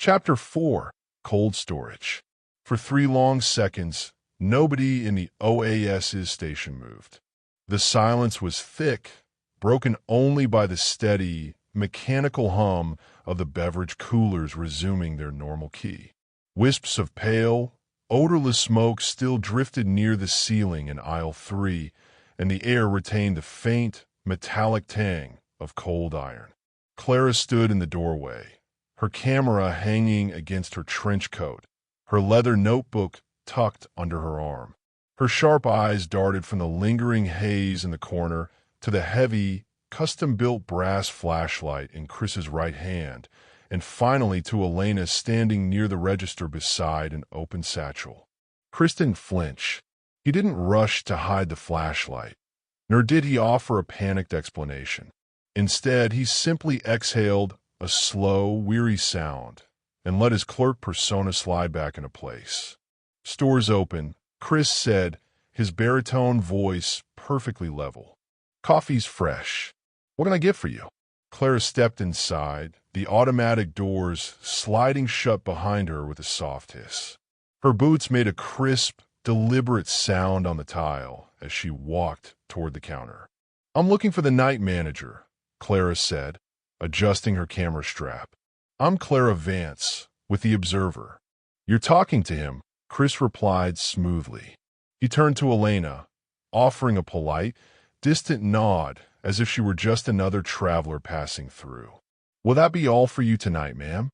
Chapter 4. Cold Storage. For 3 long seconds, nobody in the Oas-Is station moved. The silence was thick, broken only by the steady, mechanical hum of the beverage coolers resuming their normal key. Wisps of pale, odorless smoke still drifted near the ceiling in aisle 3, and the air retained the faint, metallic tang of cold iron. Clara stood in the doorway, her camera hanging against her trench coat, her leather notebook tucked under her arm. Her sharp eyes darted from the lingering haze in the corner to the heavy, custom-built brass flashlight in Chris's right hand, and finally to Elena standing near the register beside an open satchel. Chris didn't flinch. He didn't rush to hide the flashlight, nor did he offer a panicked explanation. Instead, he simply exhaled a slow, weary sound and let his clerk persona slide back into place. "Store's open," Chris said, his baritone voice perfectly level. "Coffee's fresh. What can I get for you?" Clara stepped inside, the automatic doors sliding shut behind her with a soft hiss. Her boots made a crisp, deliberate sound on the tile as she walked toward the counter. "I'm looking for the night manager," Clara said, adjusting her camera strap. "I'm Clara Vance, with The Observer." "You're talking to him," Chris replied smoothly. He turned to Elena, offering a polite, distant nod as if she were just another traveler passing through. "Will that be all for you tonight, ma'am?"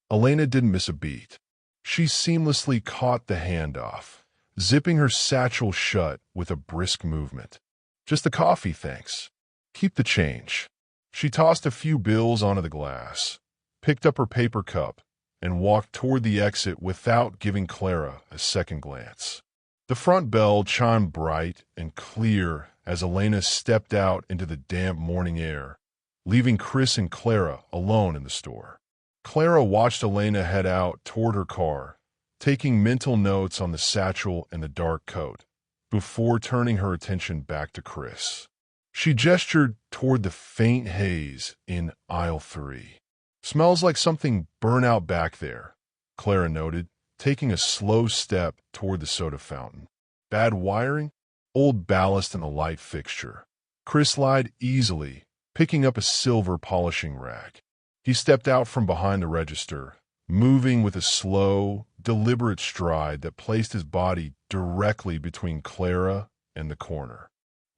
Elena didn't miss a beat. She seamlessly caught the handoff, zipping her satchel shut with a brisk movement. "Just the coffee, thanks. Keep the change." She tossed a few bills onto the glass, picked up her paper cup, and walked toward the exit without giving Clara a second glance. The front bell chimed bright and clear as Elena stepped out into the damp morning air, leaving Chris and Clara alone in the store. Clara watched Elena head out toward her car, taking mental notes on the satchel and the dark coat, before turning her attention back to Chris. She gestured toward the faint haze in aisle 3. "Smells like something burnt out back there," Clara noted, taking a slow step toward the soda fountain. "Bad wiring? Old ballast in a light fixture." Chris lied easily, picking up a silver polishing rag. He stepped out from behind the register, moving with a slow, deliberate stride that placed his body directly between Clara and the corner.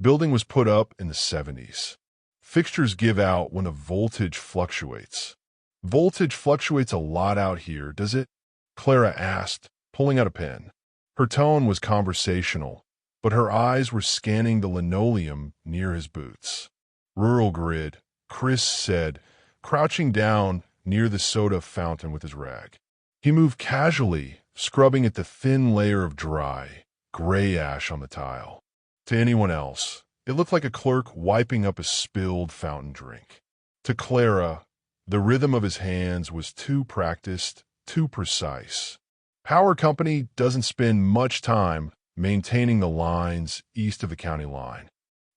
Building was put up in the 70s. Fixtures give out when a voltage fluctuates. "Voltage fluctuates a lot out here, does it?" Clara asked, pulling out a pen. Her tone was conversational, but her eyes were scanning the linoleum near his boots. "Rural grid," Chris said, crouching down near the soda fountain with his rag. He moved casually, scrubbing at the thin layer of dry, gray ash on the tile. To anyone else, it looked like a clerk wiping up a spilled fountain drink. To Clara, the rhythm of his hands was too practiced, too precise. Power company doesn't spend much time maintaining the lines east of the county line.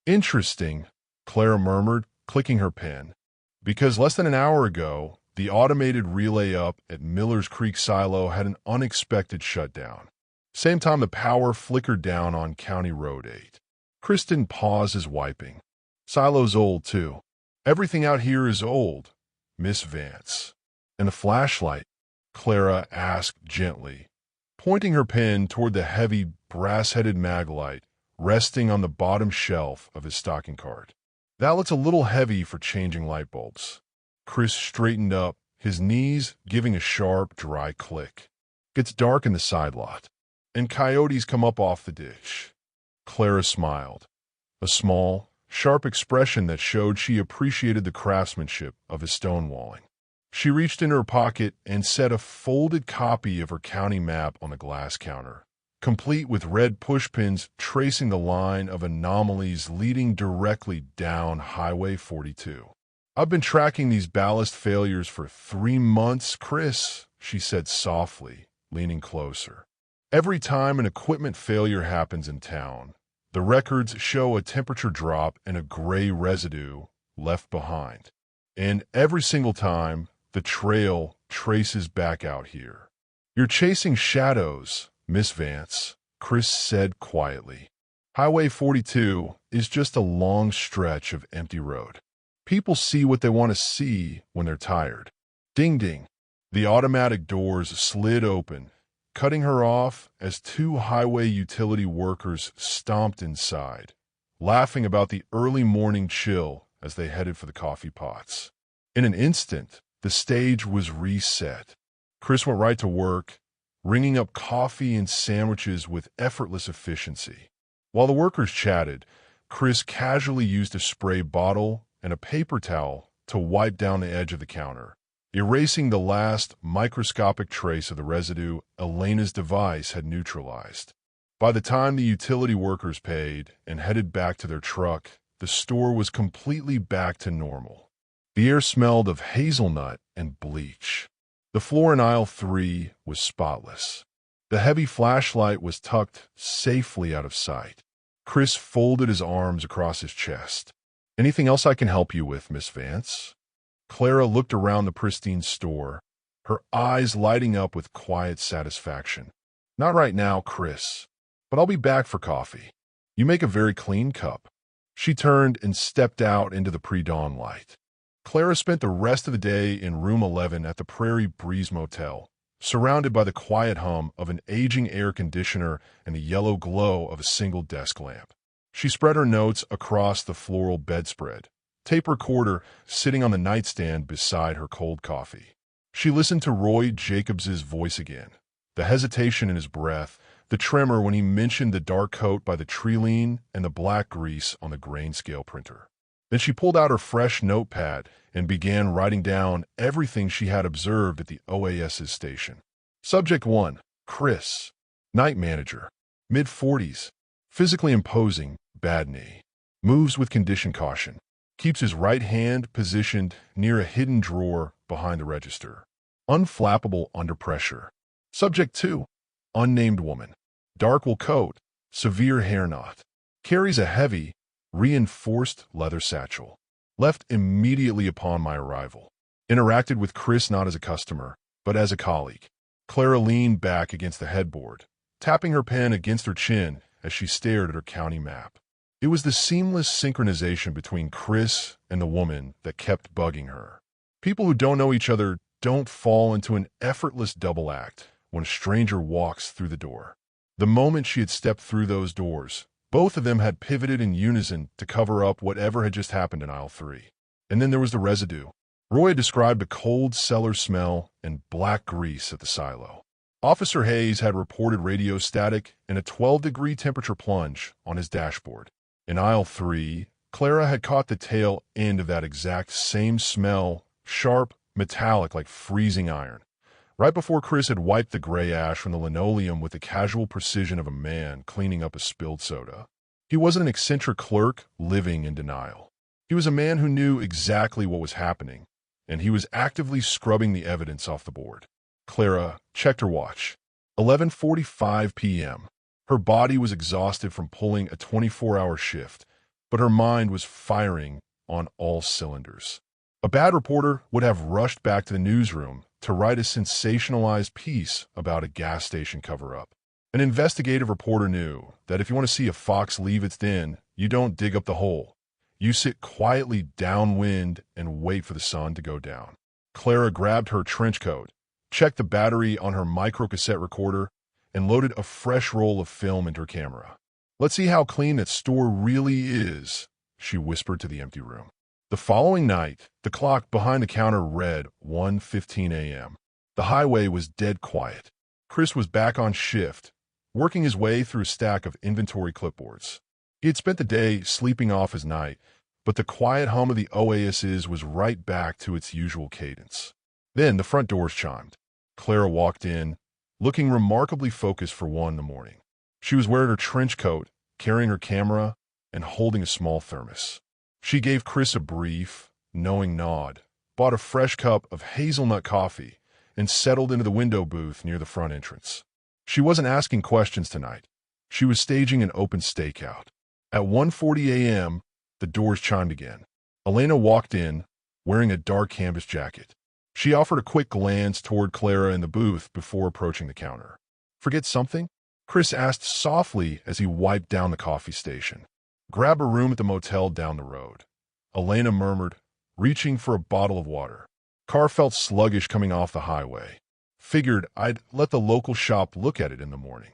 "Interesting," Clara murmured, clicking her pen, "because less than an hour ago, the automated relay up at Miller's Creek Silo had an unexpected shutdown. Same time the power flickered down on County Road 8. Chris didn't pause his wiping. "Silo's old, too. Everything out here is old, Miss Vance." "And the flashlight?" Clara asked gently, pointing her pen toward the heavy, brass-headed maglite resting on the bottom shelf of his stocking cart. "That looks a little heavy for changing light bulbs." Chris straightened up, his knees giving a sharp, dry click. "Gets dark in the side lot, and coyotes come up off the ditch." Clara smiled, a small, sharp expression that showed she appreciated the craftsmanship of his stonewalling. She reached into her pocket and set a folded copy of her county map on the glass counter, complete with red pushpins tracing the line of anomalies leading directly down Highway 42. "I've been tracking these ballast failures for 3 months, Chris," she said softly, leaning closer. "Every time an equipment failure happens in town, the records show a temperature drop and a gray residue left behind. And every single time, The trail traces back out here. You're chasing shadows, Miss Vance, Chris said quietly. Highway 42 is just a long stretch of empty road. People see what they want to see when they're tired. Ding ding. The automatic doors slid open, cutting her off as two highway utility workers stomped inside, laughing about the early morning chill as they headed for the coffee pots. In an instant, the stage was reset. Chris went right to work, ringing up coffee and sandwiches with effortless efficiency. While the workers chatted, Chris casually used a spray bottle and a paper towel to wipe down the edge of the counter, erasing the last microscopic trace of the residue Elena's device had neutralized. By the time the utility workers paid and headed back to their truck, the store was completely back to normal. The air smelled of hazelnut and bleach. The floor in aisle 3 was spotless. The heavy flashlight was tucked safely out of sight. Chris folded his arms across his chest. "Anything else I can help you with, Miss Vance?" Clara looked around the pristine store, her eyes lighting up with quiet satisfaction. "Not right now, Chris, but I'll be back for coffee. You make a very clean cup." She turned and stepped out into the pre-dawn light. Clara spent the rest of the day in room 11 at the Prairie Breeze Motel, surrounded by the quiet hum of an aging air conditioner and the yellow glow of a single desk lamp. She spread her notes across the floral bedspread, tape recorder sitting on the nightstand beside her cold coffee. She listened to Roy Jacobs's voice again, the hesitation in his breath, the tremor when he mentioned the dark coat by the Trilene and the black grease on the grain scale printer. Then she pulled out her fresh notepad and began writing down everything she had observed at the Oas-Is station. Subject 1, Chris. Night manager. Mid-40s. Physically imposing, bad knee. Moves with condition caution. Keeps his right hand positioned near a hidden drawer behind the register. Unflappable under pressure. Subject 2, unnamed woman. Dark wool coat. Severe hair knot. Carries a heavy, reinforced leather satchel. Left immediately upon my arrival. Interacted with Chris not as a customer, but as a colleague. Clara leaned back against the headboard, tapping her pen against her chin as she stared at her county map. It was the seamless synchronization between Chris and the woman that kept bugging her. People who don't know each other don't fall into an effortless double act when a stranger walks through the door. The moment she had stepped through those doors, both of them had pivoted in unison to cover up whatever had just happened in aisle 3. And then there was the residue. Roy described a cold cellar smell and black grease at the silo. Officer Hayes had reported radio static and a 12-degree temperature plunge on his dashboard. In aisle 3, Clara had caught the tail end of that exact same smell, sharp, metallic like freezing iron. Right before Chris had wiped the gray ash from the linoleum with the casual precision of a man cleaning up a spilled soda. He wasn't an eccentric clerk living in denial. He was a man who knew exactly what was happening, and he was actively scrubbing the evidence off the board. Clara checked her watch. 11:45 p.m. Her body was exhausted from pulling a 24-hour shift, but her mind was firing on all cylinders. A bad reporter would have rushed back to the newsroom to write a sensationalized piece about a gas station cover-up. An investigative reporter knew that if you want to see a fox leave its den, you don't dig up the hole. You sit quietly downwind and wait for the sun to go down. Clara grabbed her trench coat, checked the battery on her microcassette recorder, and loaded a fresh roll of film into her camera. "Let's see how clean that store really is," she whispered to the empty room. The following night, the clock behind the counter read 1:15 a.m. The highway was dead quiet. Chris was back on shift, working his way through a stack of inventory clipboards. He had spent the day sleeping off his night, but the quiet hum of the Oas-Is was right back to its usual cadence. Then the front doors chimed. Clara walked in, looking remarkably focused for 1 in the morning. She was wearing her trench coat, carrying her camera, and holding a small thermos. She gave Chris a brief, knowing nod, bought a fresh cup of hazelnut coffee, and settled into the window booth near the front entrance. She wasn't asking questions tonight. She was staging an open stakeout. At 1:40 a.m., the doors chimed again. Elena walked in, wearing a dark canvas jacket. She offered a quick glance toward Clara in the booth before approaching the counter. "Forget something?" Chris asked softly as he wiped down the coffee station. "Grab a room at the motel down the road," Elena murmured, reaching for a bottle of water. Car felt sluggish coming off the highway. "Figured I'd let the local shop look at it in the morning."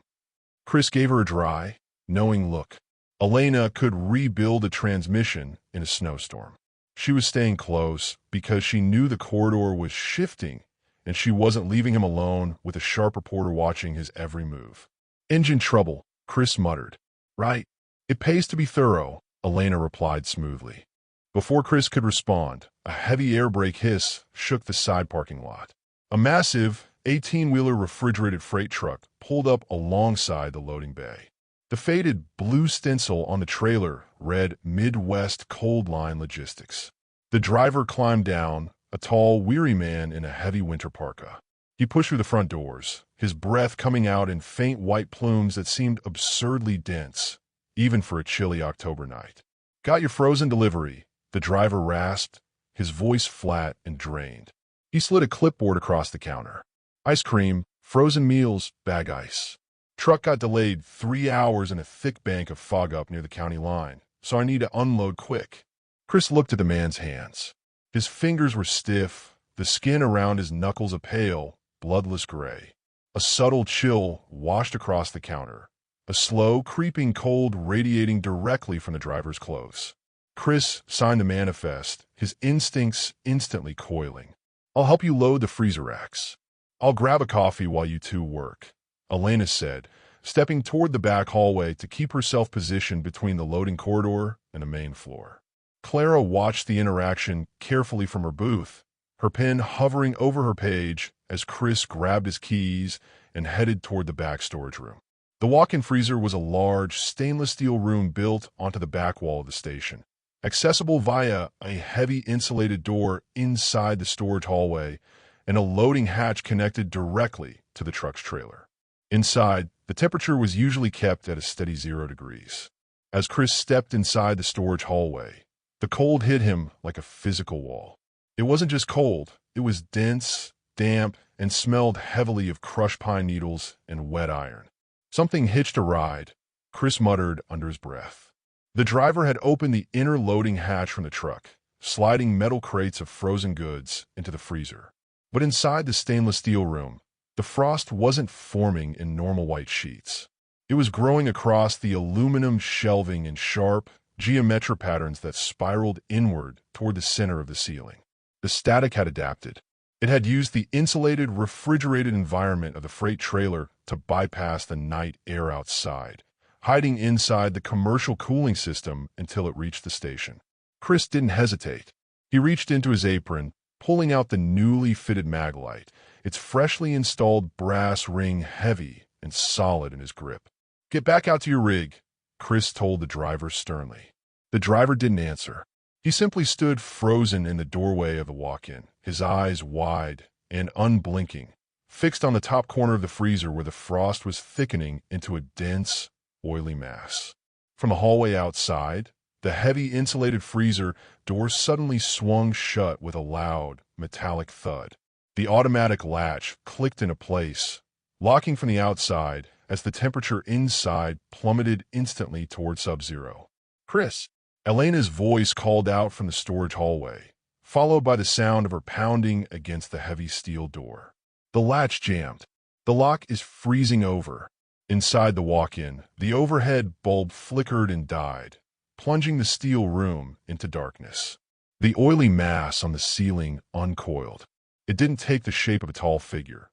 Chris gave her a dry, knowing look. Elena could rebuild a transmission in a snowstorm. She was staying close because she knew the corridor was shifting and she wasn't leaving him alone with a sharp reporter watching his every move. "Engine trouble," Chris muttered. "Right. It pays to be thorough," Elena replied smoothly. Before Chris could respond, a heavy air brake hiss shook the side parking lot. A massive 18-wheeler refrigerated freight truck pulled up alongside the loading bay. The faded blue stencil on the trailer read Midwest Cold Line Logistics. The driver climbed down, a tall, weary man in a heavy winter parka. He pushed through the front doors, his breath coming out in faint white plumes that seemed absurdly dense, even for a chilly October night. "Got your frozen delivery," the driver rasped, his voice flat and drained. He slid a clipboard across the counter. "Ice cream, frozen meals, bag ice. Truck got delayed 3 hours in a thick bank of fog up near the county line, so I need to unload quick." Chris looked at the man's hands. His fingers were stiff, the skin around his knuckles a pale, bloodless gray. A subtle chill washed across the counter, a slow, creeping cold radiating directly from the driver's clothes. Chris signed the manifest, his instincts instantly coiling. "I'll help you load the freezer racks. I'll grab a coffee while you two work," Elena said, stepping toward the back hallway to keep herself positioned between the loading corridor and the main floor. Clara watched the interaction carefully from her booth, her pen hovering over her page as Chris grabbed his keys and headed toward the back storage room. The walk-in freezer was a large, stainless steel room built onto the back wall of the station, accessible via a heavy insulated door inside the storage hallway and a loading hatch connected directly to the truck's trailer. Inside, the temperature was usually kept at a steady 0 degrees. As Chris stepped inside the storage hallway, the cold hit him like a physical wall. It wasn't just cold, it was dense, damp, and smelled heavily of crushed pine needles and wet iron. "Something hitched a ride," Chris muttered under his breath. The driver had opened the inner loading hatch from the truck, sliding metal crates of frozen goods into the freezer. But inside the stainless steel room, the frost wasn't forming in normal white sheets. It was growing across the aluminum shelving in sharp, geometric patterns that spiraled inward toward the center of the ceiling. The static had adapted. It had used the insulated, refrigerated environment of the freight trailer to bypass the night air outside, hiding inside the commercial cooling system until it reached the station. Chris didn't hesitate. He reached into his apron, pulling out the newly fitted Maglite, its freshly installed brass ring heavy and solid in his grip. "Get back out to your rig," Chris told the driver sternly. The driver didn't answer. He simply stood frozen in the doorway of the walk-in, his eyes wide and unblinking, fixed on the top corner of the freezer where the frost was thickening into a dense, oily mass. From the hallway outside, the heavy insulated freezer door suddenly swung shut with a loud, metallic thud. The automatic latch clicked into place, locking from the outside as the temperature inside plummeted instantly toward sub-zero. "Chris!" Elena's voice called out from the storage hallway, followed by the sound of her pounding against the heavy steel door. The latch jammed. The lock is freezing over. Inside the walk-in, the overhead bulb flickered and died, plunging the steel room into darkness. The oily mass on the ceiling uncoiled. It didn't take the shape of a tall figure.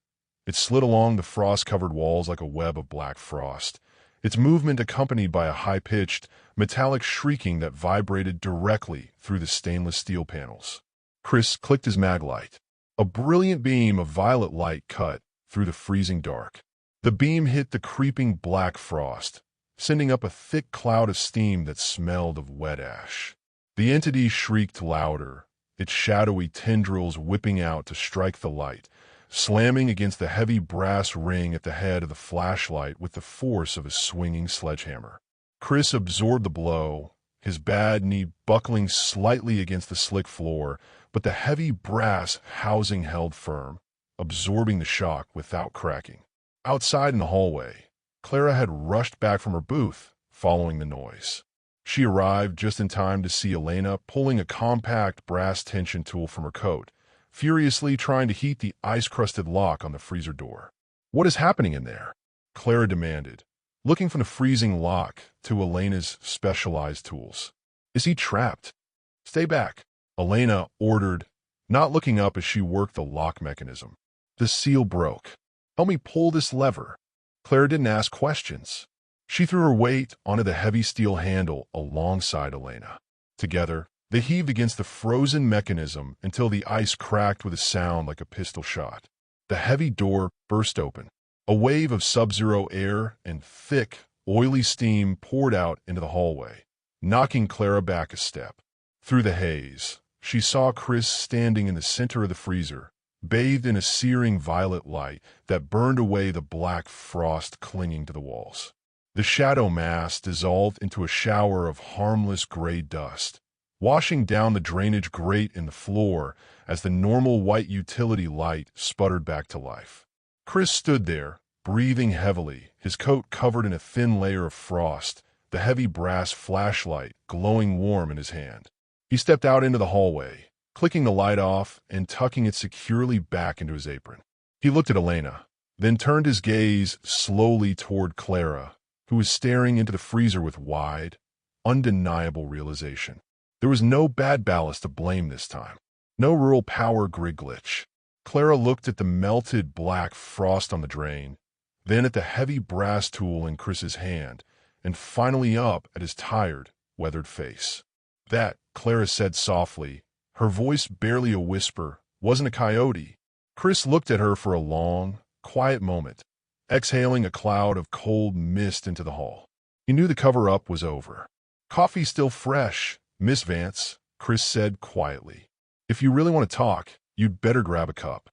It slid along the frost-covered walls like a web of black frost, its movement accompanied by a high-pitched, metallic shrieking that vibrated directly through the stainless steel panels. Chris clicked his Maglite. A brilliant beam of violet light cut through the freezing dark. The beam hit the creeping black frost, sending up a thick cloud of steam that smelled of wet ash. The entity shrieked louder, its shadowy tendrils whipping out to strike the light, slamming against the heavy brass ring at the head of the flashlight with the force of a swinging sledgehammer. Chris absorbed the blow, his bad knee buckling slightly against the slick floor, but the heavy brass housing held firm, absorbing the shock without cracking. Outside in the hallway, Clara had rushed back from her booth, following the noise. She arrived just in time to see Elena pulling a compact brass tension tool from her coat, furiously trying to heat the ice-crusted lock on the freezer door. "What is happening in there?" Clara demanded, looking from the freezing lock to Elena's specialized tools. "Is he trapped?" "Stay back," Elena ordered, not looking up as she worked the lock mechanism. "The seal broke. Help me pull this lever." Clara didn't ask questions. She threw her weight onto the heavy steel handle alongside Elena. Together, they heaved against the frozen mechanism until the ice cracked with a sound like a pistol shot. The heavy door burst open. A wave of sub-zero air and thick, oily steam poured out into the hallway, knocking Clara back a step. Through the haze, she saw Chris standing in the center of the freezer, bathed in a searing violet light that burned away the black frost clinging to the walls. The shadow mass dissolved into a shower of harmless gray dust, washing down the drainage grate in the floor as the normal white utility light sputtered back to life. Chris stood there, breathing heavily, his coat covered in a thin layer of frost, the heavy brass flashlight glowing warm in his hand. He stepped out into the hallway, clicking the light off and tucking it securely back into his apron. He looked at Elena, then turned his gaze slowly toward Clara, who was staring into the freezer with wide, undeniable realization. There was no bad ballast to blame this time. No rural power grid glitch. Clara looked at the melted black frost on the drain, then at the heavy brass tool in Chris's hand, and finally up at his tired, weathered face. "That," Clara said softly, her voice barely a whisper, "wasn't a coyote." Chris looked at her for a long, quiet moment, exhaling a cloud of cold mist into the hall. He knew the cover-up was over. "Coffee still fresh, Miss Vance," Chris said quietly. "If you really want to talk, you'd better grab a cup."